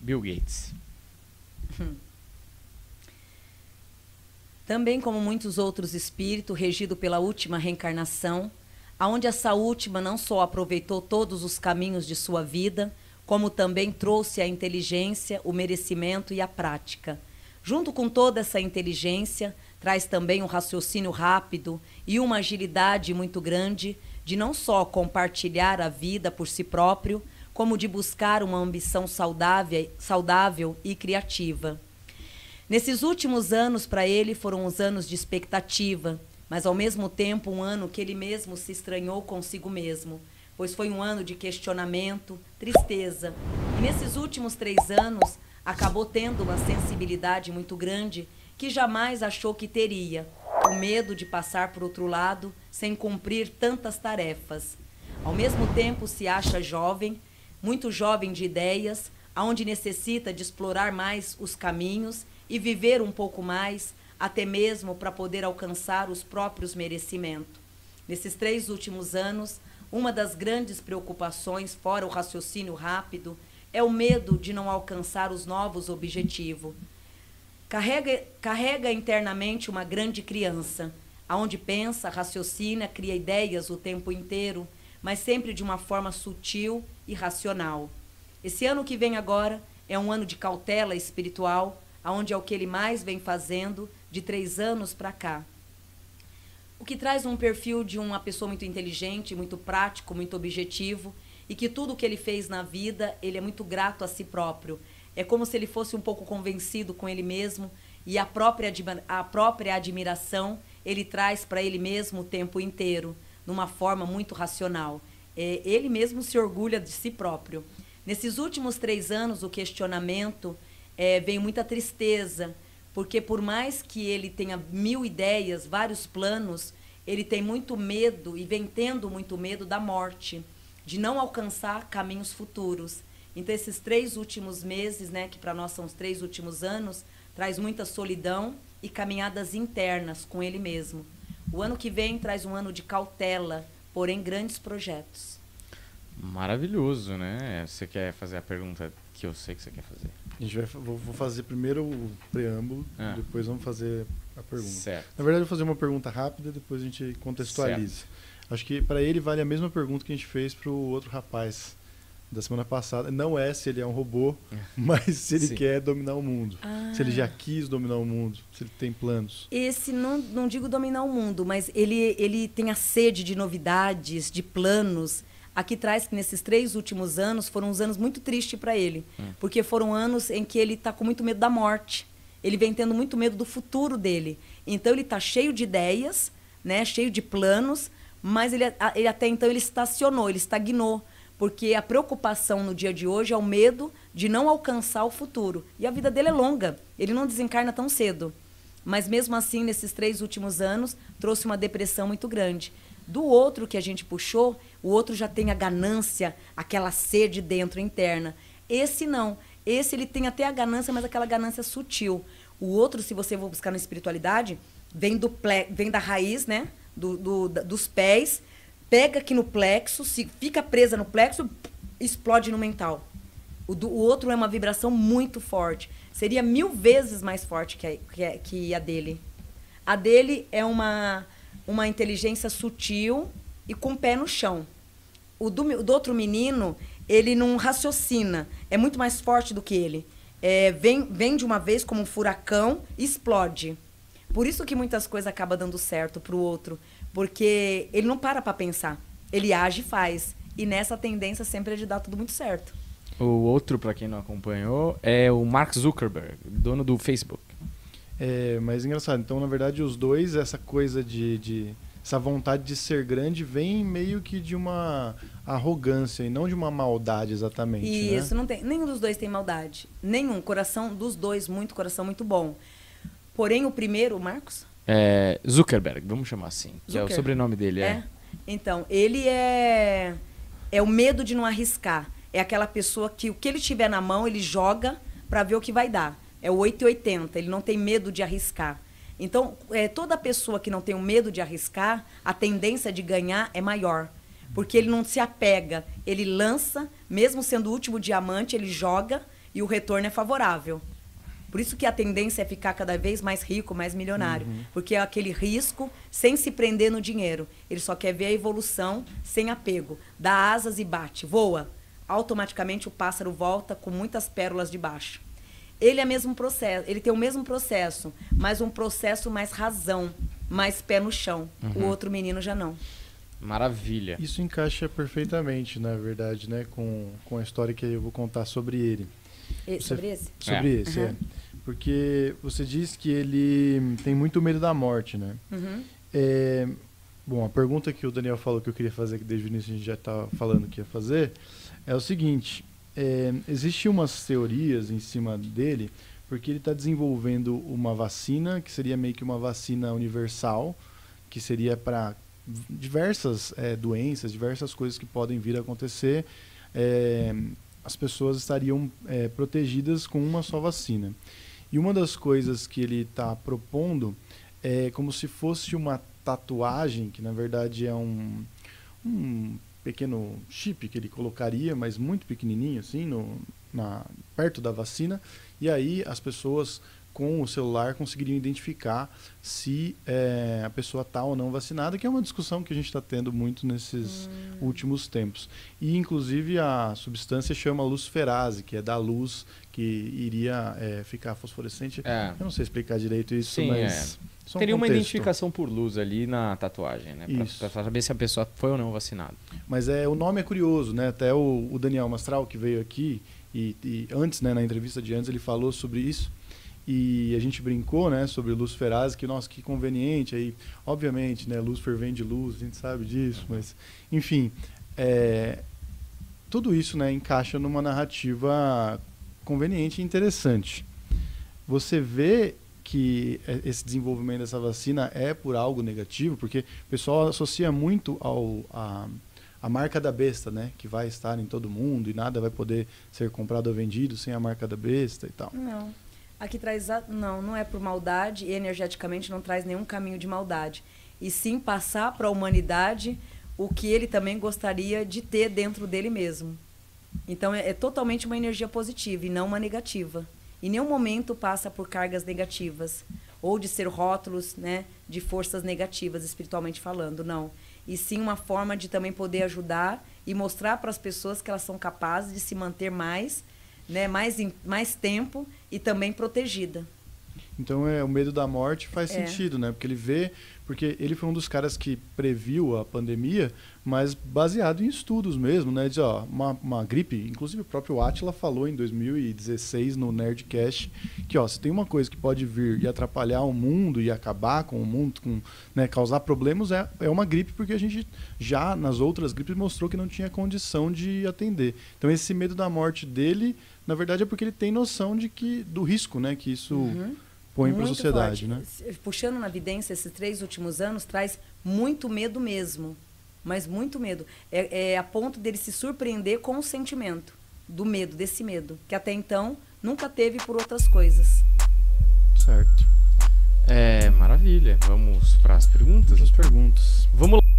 Bill Gates. Também como muitos outros espíritos, regido pela última reencarnação, aonde essa última não só aproveitou todos os caminhos de sua vida, como também trouxe a inteligência, o merecimento e a prática. Junto com toda essa inteligência, traz também um raciocínio rápido e uma agilidade muito grande de não só compartilhar a vida por si próprio, como de buscar uma ambição saudável e criativa. Nesses últimos anos, para ele, foram os anos de expectativa, mas ao mesmo tempo um ano que ele mesmo se estranhou consigo mesmo, pois foi um ano de questionamento, tristeza. E nesses últimos 3 anos, acabou tendo uma sensibilidade muito grande que jamais achou que teria, o medo de passar por outro lado sem cumprir tantas tarefas. Ao mesmo tempo, se acha jovem, muito jovem de ideias, aonde necessita de explorar mais os caminhos e viver um pouco mais, até mesmo para poder alcançar os próprios merecimentos. Nesses 3 últimos anos, uma das grandes preocupações, fora o raciocínio rápido, é o medo de não alcançar os novos objetivos. Carrega internamente uma grande criança, aonde pensa, raciocina, cria ideias o tempo inteiro, mas sempre de uma forma sutil e racional. Esse ano que vem agora é um ano de cautela espiritual, aonde é o que ele mais vem fazendo de 3 anos para cá. O que traz um perfil de uma pessoa muito inteligente, muito prático, muito objetivo, e que tudo o que ele fez na vida, ele é muito grato a si próprio. É como se ele fosse um pouco convencido com ele mesmo, e a própria admiração ele traz para ele mesmo o tempo inteiro, numa forma muito racional. Ele mesmo se orgulha de si próprio. Nesses últimos 3 anos, o questionamento vem muita tristeza, porque por mais que ele tenha 1000 ideias, vários planos, ele tem muito medo e vem tendo muito medo da morte, de não alcançar caminhos futuros. Então esses 3 últimos meses, né, que para nós são os 3 últimos anos, traz muita solidão e caminhadas internas com ele mesmo. O ano que vem traz um ano de cautela, porém grandes projetos. Maravilhoso, né? Você quer fazer a pergunta que eu sei que você quer fazer? A gente vou fazer primeiro o preâmbulo, depois vamos fazer a pergunta. Certo. Na verdade, eu vou fazer uma pergunta rápida, depois a gente contextualiza. Certo. Acho que para ele vale a mesma pergunta que a gente fez para o outro rapaz da semana passada. Não é se ele é um robô, mas se ele quer dominar o mundo. Se ele já quis dominar o mundo, se ele tem planos. Esse, não digo dominar o mundo, mas ele tem a sede de novidades, de planos. Aqui traz que nesses 3 últimos anos foram uns anos muito tristes para ele, porque foram anos em que ele está com muito medo da morte. Ele vem tendo muito medo do futuro dele. Então ele está cheio de ideias, né, cheio de planos, mas ele até então ele estacionou, ele estagnou, porque a preocupação no dia de hoje é o medo de não alcançar o futuro. E a vida dele é longa, ele não desencarna tão cedo. Mas mesmo assim, nesses 3 últimos anos, trouxe uma depressão muito grande. Do outro que a gente puxou, o outro já tem a ganância, aquela sede dentro, interna. Esse não. Esse ele tem até a ganância, mas aquela ganância sutil. O outro, se você for buscar na espiritualidade, vem da raiz, né? Dos pés, pega aqui no plexo, fica presa no plexo, explode no mental. O outro é uma vibração muito forte. Seria 1000 vezes mais forte que a dele. A dele é uma inteligência sutil e com o pé no chão. O do outro menino, ele não raciocina, é muito mais forte do que ele. Vem de uma vez como um furacão e explode. Por isso que muitas coisas acabam dando certo para o outro, porque ele não para pensar, ele age e faz. E nessa tendência sempre é de dar tudo muito certo. O outro, para quem não acompanhou, é o Mark Zuckerberg, dono do Facebook. Mas engraçado, então na verdade os dois, essa coisa essa vontade de ser grande vem meio que de uma arrogância e não de uma maldade exatamente. Isso, né? Não tem, nenhum dos dois tem maldade. Nenhum, coração dos dois, coração muito bom. Porém, o primeiro, Marcos? Zuckerberg, vamos chamar assim, que é o sobrenome dele. Então, ele é o medo de não arriscar. É aquela pessoa que o que ele tiver na mão, ele joga para ver o que vai dar. É o 880, ele não tem medo de arriscar. Então, toda pessoa que não tem o medo de arriscar, a tendência de ganhar é maior. Porque ele não se apega, ele lança, mesmo sendo o último diamante, ele joga e o retorno é favorável. Por isso que a tendência é ficar cada vez mais rico, mais milionário. Porque é aquele risco sem se prender no dinheiro. Ele só quer ver a evolução sem apego. Dá asas e bate, voa. Automaticamente o pássaro volta com muitas pérolas debaixo. Ele é mesmo processo, ele tem o mesmo processo, mas um processo mais razão, mais pé no chão. O outro menino já não. Maravilha. Isso encaixa perfeitamente, na verdade, né, com a história que eu vou contar sobre ele. Sobre esse? Sobre esse, é. Porque você diz que ele tem muito medo da morte, né? Bom, a pergunta que o Daniel falou que eu queria fazer, que desde o início a gente já estava falando que ia fazer, é o seguinte: existem umas teorias em cima dele, porque ele está desenvolvendo uma vacina, que seria meio que uma vacina universal, que seria para diversas doenças, diversas coisas que podem vir a acontecer. As pessoas estariam protegidas com uma só vacina. E uma das coisas que ele está propondo é como se fosse uma tatuagem, que na verdade é um pequeno chip que ele colocaria, mas muito pequenininho, assim, perto da vacina, e aí as pessoas com o celular conseguiriam identificar se a pessoa está ou não vacinada, que é uma discussão que a gente está tendo muito nesses últimos tempos. E, inclusive, a substância chama luciferase, que é da luz que iria ficar fosforescente. Eu não sei explicar direito isso, sim, mas... Teria uma identificação por luz ali na tatuagem, né? Para saber se a pessoa foi ou não vacinada. Mas o nome é curioso, né? Até o Daniel Mastral, que veio aqui, e antes, né, na entrevista de antes, ele falou sobre isso. E a gente brincou, né, sobre luciferase, que, nossa, que conveniente. Aí, obviamente, né, Lúcifer vem de luz, a gente sabe disso, mas, enfim, tudo isso, né, encaixa numa narrativa conveniente e interessante. Você vê que esse desenvolvimento dessa vacina é por algo negativo, porque o pessoal associa muito a marca da besta, né, que vai estar em todo mundo e nada vai poder ser comprado ou vendido sem a marca da besta e tal. Não. Aqui traz... Não é por maldade e energeticamente não traz nenhum caminho de maldade. E sim passar para a humanidade o que ele também gostaria de ter dentro dele mesmo. Então é totalmente uma energia positiva e não uma negativa. Em nenhum momento passa por cargas negativas ou de ser rótulos, né, de forças negativas, espiritualmente falando, não. E sim uma forma de também poder ajudar e mostrar para as pessoas que elas são capazes de se manter mais, né, mais tempo e também protegida. Então o medo da morte faz sentido, né? Porque ele foi um dos caras que previu a pandemia, mas baseado em estudos mesmo, né? Diz, uma gripe, inclusive o próprio Átila falou em 2016 no Nerdcast, que se tem uma coisa que pode vir e atrapalhar o mundo e acabar com o mundo, né, causar problemas, é uma gripe, porque a gente já nas outras gripes mostrou que não tinha condição de atender. Então esse medo da morte dele, na verdade, é porque ele tem noção do risco, né, que isso põe para a sociedade, né? Puxando na evidência, esses 3 últimos anos traz muito medo mesmo, mas muito medo. É a ponto dele se surpreender com o sentimento do medo, desse medo, que até então nunca teve por outras coisas. Certo. Maravilha. Vamos para as perguntas? Vamos. Vamos lá.